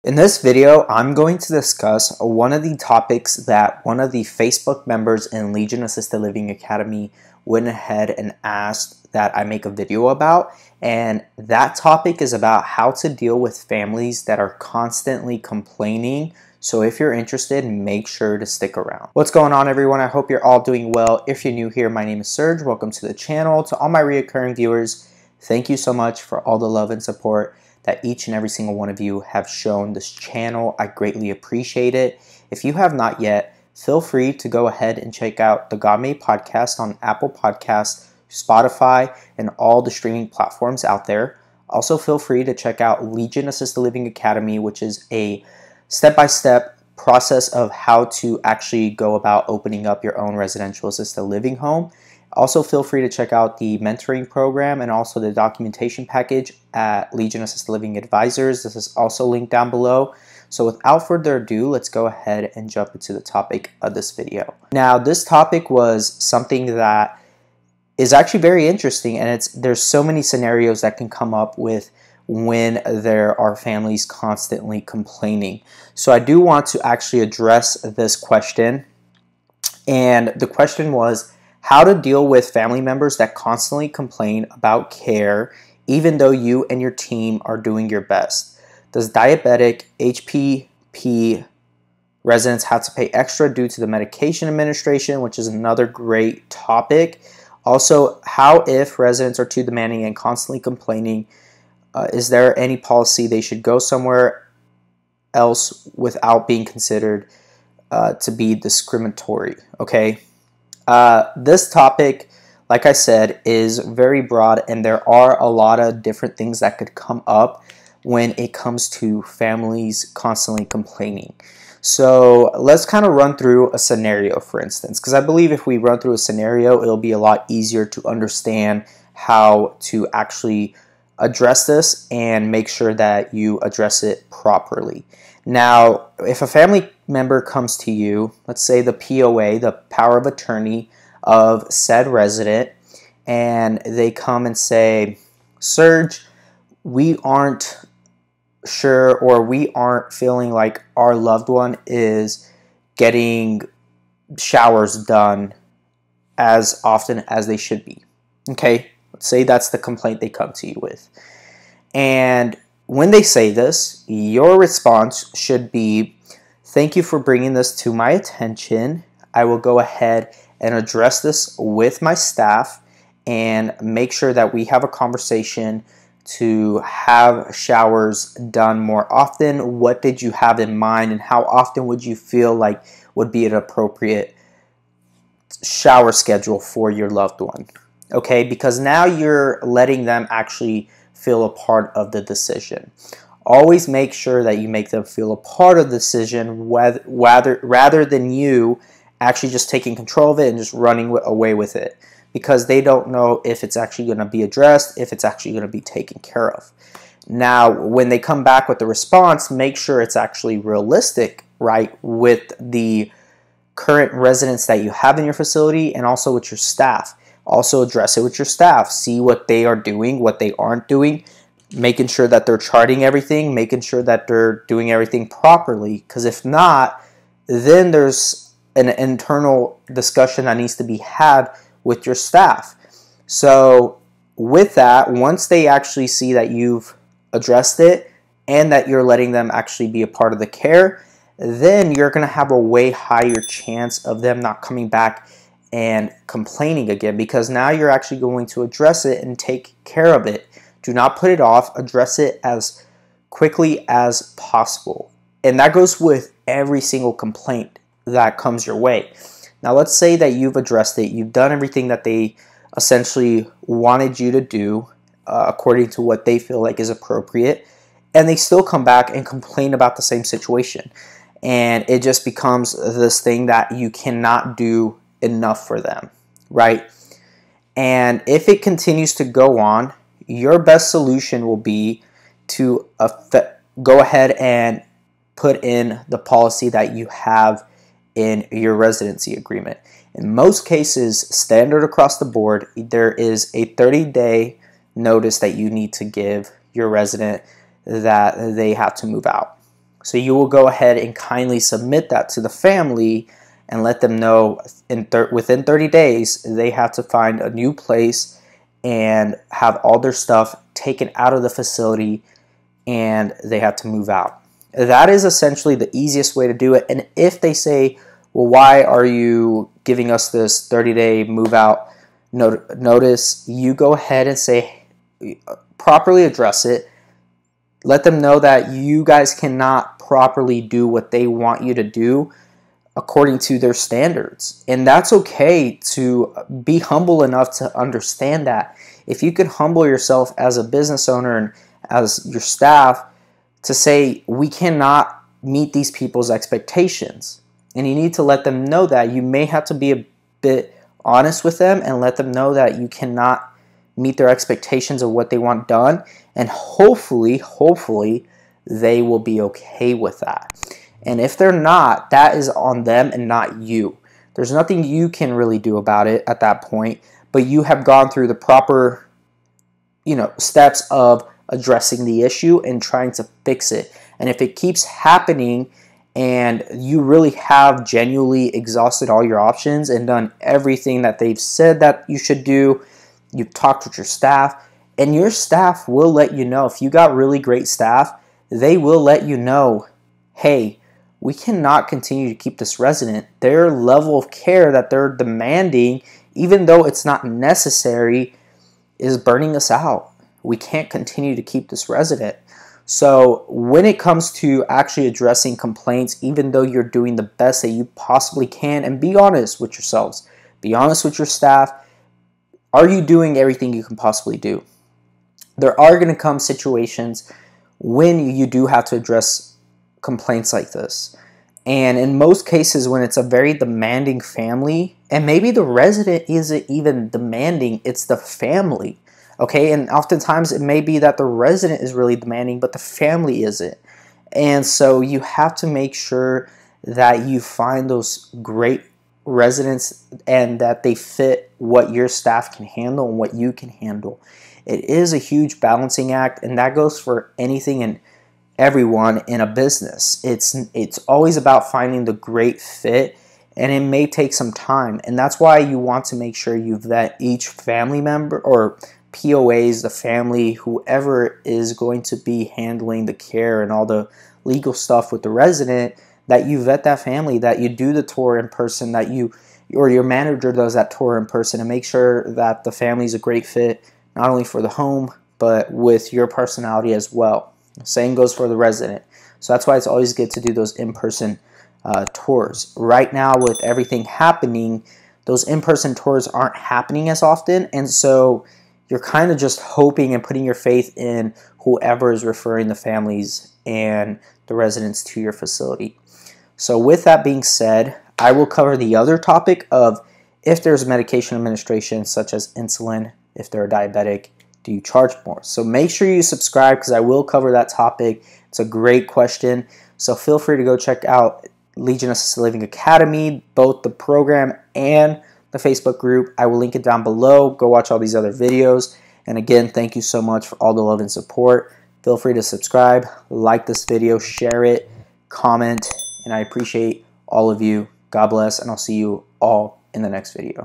In this video, I'm going to discuss one of the topics that one of the Facebook members in Legion Assisted Living Academy went ahead and asked that I make a video about, and that topic is about how to deal with families that are constantly complaining. So if you're interested, make sure to stick around. What's going on, everyone? I hope you're all doing well. If you're new here, my name is Serge. Welcome to the channel. To all my reoccurring viewers, thank you so much for all the love and support that each and every single one of you have shown this channel. I greatly appreciate it. If you have not yet, feel free to go ahead and check out the God Made Podcast on Apple Podcasts, Spotify, and all the streaming platforms out there. Also, feel free to check out Legion Assisted Living Academy, which is a step-by-step process of how to actually go about opening up your own residential assisted living home. Also, feel free to check out the mentoring program and also the documentation package at Legion Assisted Living Advisors. This is also linked down below. So without further ado, let's go ahead and jump into the topic of this video. Now, this topic was something that is actually very interesting, and there's so many scenarios that can come up with when there are families constantly complaining. So I do want to actually address this question, and the question was how to deal with family members that constantly complain about care even though you and your team are doing your best. Does diabetic HPP residents have to pay extra due to the medication administration, which is another great topic. Also, how if residents are too demanding and constantly complaining, is there any policy they should go somewhere else without being considered to be discriminatory? Okay. This topic, like I said, is very broad, and there are a lot of different things that could come up when it comes to families constantly complaining. So let's kind of run through a scenario, for instance, because I believe if we run through a scenario, it'll be a lot easier to understand how to actually address this and make sure that you address it properly. Now, if a family member comes to you, let's say the POA, the power of attorney of said resident, and they come and say, Serge, we aren't sure, or we aren't feeling like our loved one is getting showers done as often as they should be. Okay, let's say that's the complaint they come to you with. And when they say this, your response should be, thank you for bringing this to my attention. I will go ahead and address this with my staff and make sure that we have a conversation to have showers done more often. What did you have in mind, and how often would you feel like would be an appropriate shower schedule for your loved one? Okay, because now you're letting them actually feel a part of the decision. Always make sure that you make them feel a part of the decision rather than you actually just taking control of it and just running away with it, because they don't know if it's actually going to be addressed, if it's actually going to be taken care of. Now, when they come back with the response, make sure it's actually realistic, right, with the current residents that you have in your facility and also with your staff. Also address it with your staff. See what they are doing, what they aren't doing, making sure that they're charting everything, making sure that they're doing everything properly, because if not, then there's an internal discussion that needs to be had with your staff. So with that, once they actually see that you've addressed it and that you're letting them actually be a part of the care, then you're going to have a way higher chance of them not coming back and complaining again, because now you're actually going to address it and take care of it. Do not put it off. Address it as quickly as possible. And that goes with every single complaint that comes your way. Now, let's say that you've addressed it. You've done everything that they essentially wanted you to do according to what they feel like is appropriate, and they still come back and complain about the same situation. And it just becomes this thing that you cannot do enough for them, right? And if it continues to go on, your best solution will be to go ahead and put in the policy that you have in your residency agreement. In most cases, standard across the board, there is a 30-day notice that you need to give your resident that they have to move out. So you will go ahead and kindly submit that to the family and let them know within 30 days they have to find a new place and have all their stuff taken out of the facility, and they have to move out. That is essentially the easiest way to do it. And if they say, well, why are you giving us this 30-day move out notice, you go ahead and say, properly address it. Let them know that you guys cannot properly do what they want you to do according to their standards. And that's okay to be humble enough to understand that. If you could humble yourself as a business owner and as your staff to say, we cannot meet these people's expectations. And you need to let them know that. You may have to be a bit honest with them and let them know that you cannot meet their expectations of what they want done. And hopefully, they will be okay with that. And if they're not, that is on them and not you. There's nothing you can really do about it at that point, but you have gone through the proper, steps of addressing the issue and trying to fix it. And if it keeps happening and you really have genuinely exhausted all your options and done everything that they've said that you should do, you've talked with your staff, and your staff will let you know. If you got really great staff, they will let you know, hey, we cannot continue to keep this resident. Their level of care that they're demanding, even though it's not necessary, is burning us out. We can't continue to keep this resident. So when it comes to actually addressing complaints, even though you're doing the best that you possibly can, and be honest with yourselves, be honest with your staff, are you doing everything you can possibly do? There are going to come situations when you do have to address complaints like this. And in most cases, when it's a very demanding family, and maybe the resident isn't even demanding, it's the family. Okay, and oftentimes it may be that the resident is really demanding, but the family isn't. And so you have to make sure that you find those great residents and that they fit what your staff can handle and what you can handle. It is a huge balancing act, and that goes for anything and everyone in a business. It's always about finding the great fit, and it may take some time. And that's why you want to make sure you vet each family member or POAs, the family, whoever is going to be handling the care and all the legal stuff with the resident, that you vet that family, that you do the tour in person, that you or your manager does that tour in person, and make sure that the family is a great fit, not only for the home, but with your personality as well. Same goes for the resident. So that's why it's always good to do those in-person tours. Right now, with everything happening, those in-person tours aren't happening as often, and so you're kind of just hoping and putting your faith in whoever is referring the families and the residents to your facility. So with that being said, I will cover the other topic of if there's medication administration such as insulin, if they're diabetic, do you charge more? So make sure you subscribe because I will cover that topic. It's a great question. So feel free to go check out Legion Assisted Living Academy, both the program and the Facebook group. I will link it down below. Go watch all these other videos. And again, thank you so much for all the love and support. Feel free to subscribe, like this video, share it, comment, and I appreciate all of you. God bless, and I'll see you all in the next video.